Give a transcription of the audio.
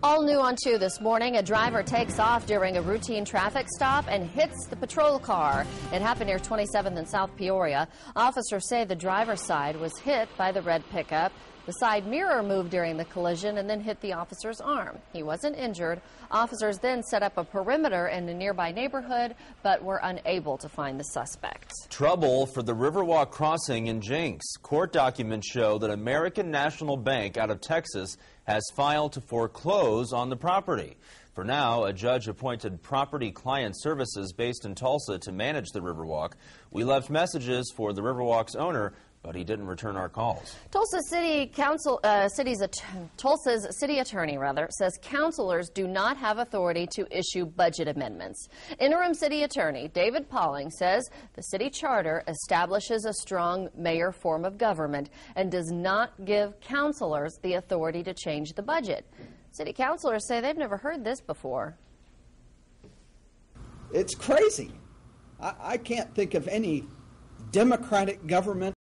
All new on 2 this morning, a driver takes off during a routine traffic stop and hits the patrol car. It happened near 27th and South Peoria. Officers say the driver's side was hit by the red pickup. The side mirror moved during the collision and then hit the officer's arm. He wasn't injured. Officers then set up a perimeter in a nearby neighborhood, but were unable to find the suspect. Trouble for the Riverwalk crossing in Jenks. Court documents show that American National Bank out of Texas has filed to foreclose on the property. For now, a judge appointed Property Client Services based in Tulsa to manage the Riverwalk. We left messages for the Riverwalk's owner, but he didn't return our calls. Tulsa's city attorney says councilors do not have authority to issue budget amendments. Interim city attorney David Pauling says the city charter establishes a strong mayor form of government and does not give councilors the authority to change the budget. City councilors say they've never heard this before. It's crazy. I can't think of any democratic government